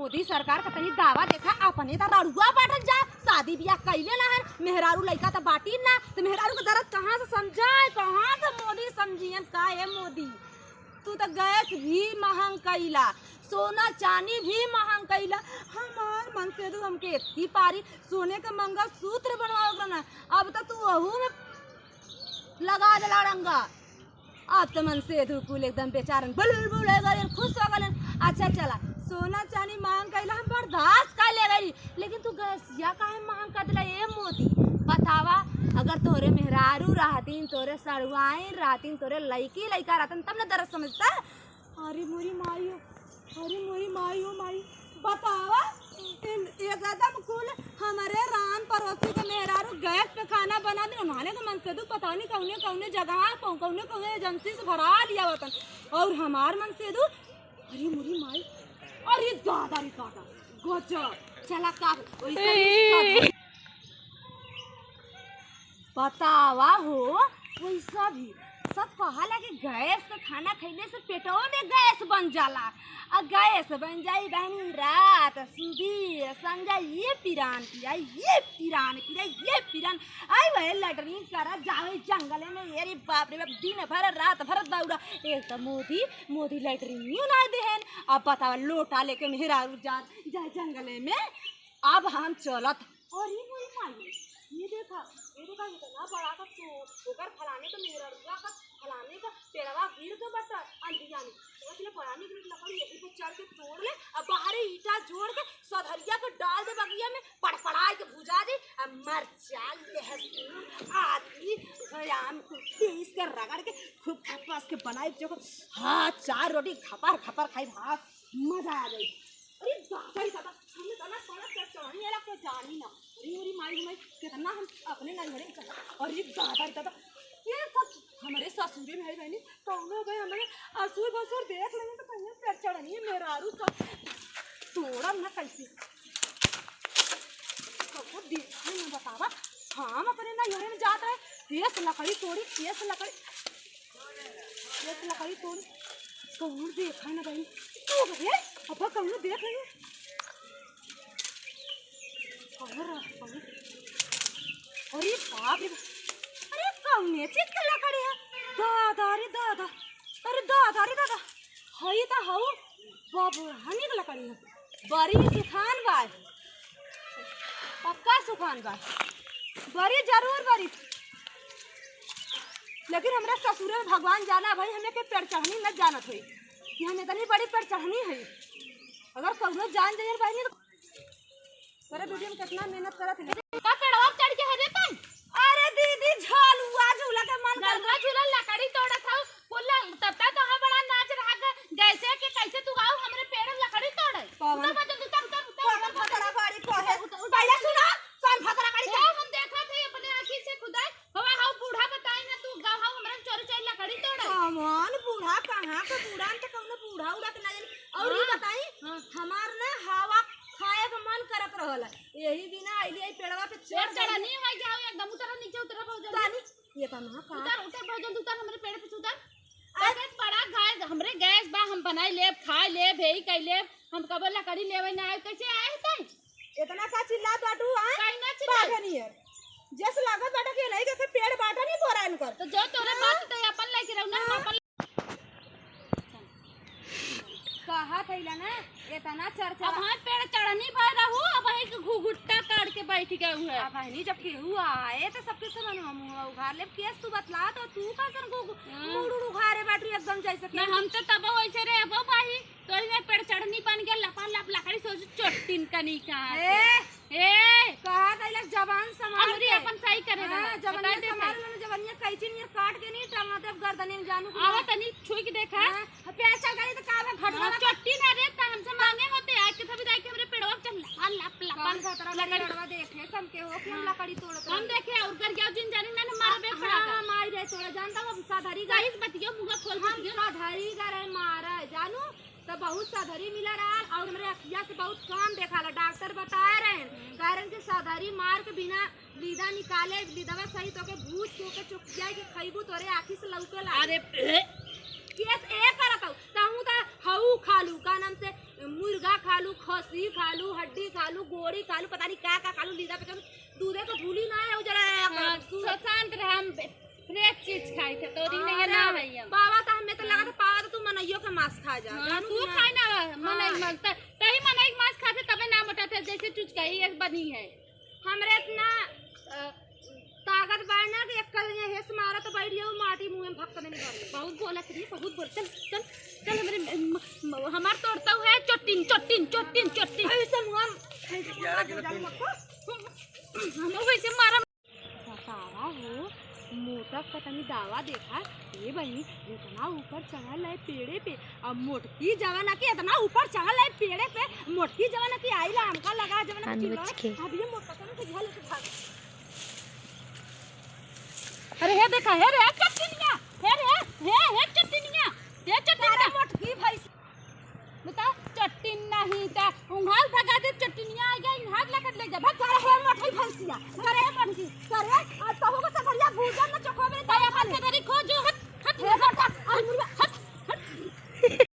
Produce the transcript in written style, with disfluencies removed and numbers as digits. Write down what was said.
मोदी सरकार का तनी दावा देखा अपने त रड़ुआ बाटल जा शादी बियाह कइले ना है मेहरारू लइका त बाटी ना तो मेहरारू का दर्द कहां से समझाए कहां से मोदी समझियन का है मोदी तू तो गैस भी महंग कइला सोना चांदी भी महंग कइला हमार मन से तू हमके इतनी पारी सोने का मंगलसूत्र बनवाओ ना अब तो तू वहू में लगा देला रंगा अब तो मन से तू कुल एकदम बेचारन बुलबुल हो गए खुश हो गए। अच्छा चला सोना चांदी मांग कइला हम बर्दाश्त कर ले गई लेकिन तू गैसिया काहे मांग कर दिला ए मोदी बतावा अगर तोरे मेहरारू रहतीन तोरे सड़ुआई रहतीन तोरे लड़की लड़का रहतन तब ना दर्द समझता। अरे मोरी माई माई बतावा एकदम कुल हमारे रान पड़ोसी के मेहरारू गैस पे खाना बना दे उन्होंने तो मन से पता नहीं कौने कौने जगह कौने एजेंसी से भरा लिया होता और हमार मन से अरे मोरी माई अरे दादा रे दादा गजब चला का बतावा हो वैसा भी सब कहाला कि गैस पे खाना खइले से पेटवा में गैस बन जाला और गैस बन जाई बहनी रात सुबह समझा ये पिरान आई वह लटरिन करा जावे जंगल में ये बाप रे बाप दिन भर रात भर दौड़ा एक तो मोदी लटरिन ना देहन अब बतावा लोटा लेके मेहरारू जा जंगल में अब हम चलत और ये देखा इतना बड़ा का ओकर फलाने का मेहरारूआ का फलाने का पेड़वा गिर के बता अंधिया में तो इसलिए फलाने की लकड़ी यहीं पे चढ़ के तोड़ ले अब बाहर ईटा जोड़ के सधरिया को डाल दे बगिया में पड़पड़ाए के भुजा दे अब मरचा लहसुन आदि आम पीस के रगड़ के खूब खपास के बनाए जो हाँ 4 रोटी खपर खाई भात मजा आ गई। अरे दादा हमने तना थोड़ा से चढ़नी है के जानी ना अरे माई कितना हम अपने नहीं घरे चला और ये दादा ये सब हमारे ससुरे में है बहनी कौन हो गए हमारे असुर बसुर देख लेंगे तो कहीं पेट चढ़नी है मेहरारू का तोड़ा ना कैसे सबको देखने में बतावा हम अपने ना योरे में जाता है केस लकड़ी तोड़ी कौन देखा ना बहनी तो गए अब कौन देख रही अरे बाप रे अरे कौने चीज के लकड़ी है दादा रे दादा हई तो हऊ बाबू हनी के लकड़ी है बड़ी सुखान बा पक्का सुखान बा बड़ी जरूर बड़ी लेकिन हमरा ससुर में भगवान जाना भाई हमें के पेड़ चढ़नी न जानत हुई कि हमें इतनी बड़ी पेड़ चढ़नी है अगर कौनो जान जाए भाई तो तेरे वीडियो में कितना मेहनत करत है का पेड़वा चढ़ के हरे तन अरे दीदी झूला के मन कर झूला लकड़ी तोड़ा था बोला तब तक कहां बड़ा नाच रहा जैसे कि कैसे तू गाओ हमरे पेड़ लकड़ी तोड़े उतर फतरा गाड़ी को है पहले सुना कौन फतरा गाड़ी है हम देखा थे अपने आंखी से खुदा हवा हाउ बूढ़ा बताई ना तू गाओ हाउ हमरे चोरी लकड़ी तोड़े कौन बूढ़ा कहां के बूढ़ा त कौन बूढ़ा उड़ा के ना जानी और ये बताई हमार ना हवा खाए का मन करत रहल यही बिना आईली पेड़वा पे चढ़नी है जाओ एकदम उतर नीचे उतर बहुत जल्दी ये तो ना का उतर बहुत जल्दी उतर हमरे पेड़ पे उतर अरे बड़ा गैस हमरे गैस बा हम बनाई लेब खाए लेब भेई कई लेब हम कब लकड़ी लेवे ना आए कैसे आए तई इतना का चिल्ला बाटू आए काई ना चिल्ला नहीं है जैसे लागत बाटा के नहीं के पेड़ बाटा नहीं बोरान कर तो जो तोरे बात तो अपन लेके रहू ना अपन कहा थैला ना इतना चर्चा अब हां पेड़ चढ़नी भर रहू अब एक घुघुट्टा काट के बैठ गए हुए अब हनी जब केहू आए तो सबके सामान मुंह उघार ले केस तू बतला तो तू का सन मुड़ उघारे बैठी एकदम जैसे ना हम तो तब होइसे रे अब बाही तोरी में पेड़ चढ़नी बन के लपा लप लकड़ी सोच चोटिन कनी का ए कहा थैला जवान संभाल के अपन सही करे ना जवान संभाल ले जवानिया कैची नियर काट के नहीं टमाटर गर्दनी में जानू आवा तनी छुई के देखा पैसा गई तो का घटवा चट्टी ना रे त हमसे मांगे होते आज के सभी दाई के हमरे पेड़वा चल लप लपन खतरा लकड़वा देखे सब के हो कि लकड़ी तोड़ हम देखे और कर गया जिन जाने ना मार बे पड़ा हां मार दे तोड़ा जानता हो साधारी गाइस बतियो मुंह खोल के साधारी करे मारा जानू तो बहुत साधारी मिला रहा और हमरे अखिया से बहुत काम देखा ला डॉक्टर बता रहे हैं कारण के साधारी मार के बिना लीदा निकाले लीदवा सही तो के भूज के चुकिया के खइबू तोरे आंखी से लौके ला अरे केस ए करत हूं ता हऊ खा लू का नाम से मुर्गा खा लू, खसी खा लू, हड्डी खा लू, गोड़ी खा लू, पता नहीं क्या खा लू, लीदा पे चलू, दूधे को भूली ना है जरा शांत रह, हम फ्रेश चीज खाई थे तोरी नहीं ना है पावा तो हमें तो लगा था पावा तो तू मनइयो के मांस खा जा। तू खाई ना मन तही मन एक मांस खाते तबे ना मोटा थे, जैसे चुच कही एक बनी है। हमरे इतना ताकत बाढ़ना कि एक कल ये हेस मारा तो बैठ जाओ माटी मुंह में भक्त नहीं निकाल। बहुत बोला करिए, बहुत बोल। चल चल चल, हमरे हमार तोड़ता है चोटिन चोटिन चोटिन चोटिन ऐसे मुंह हम वैसे मारा बतावा हो मोटा पता नहीं दावा देखा ये बनी इतना ऊपर चढ़ल है पेड़े पे, अब मोटकी जवाना की इतना ऊपर चढ़ल है पेड़े पे, मोटकी जवाना की आई ला हमका लगा जवाना की अब ये मोटा तो नहीं झल के भाग। अरे हे देखा हे रे चटनिया, हे चटनिया, हे चटनिया मोटकी भाई बता चट्टिन नहीं ता उंघाल भगा दे चटनिया आ गई हाथ लगा ले जा भाग। करे मोटकी भैंसिया करे मोटकी करे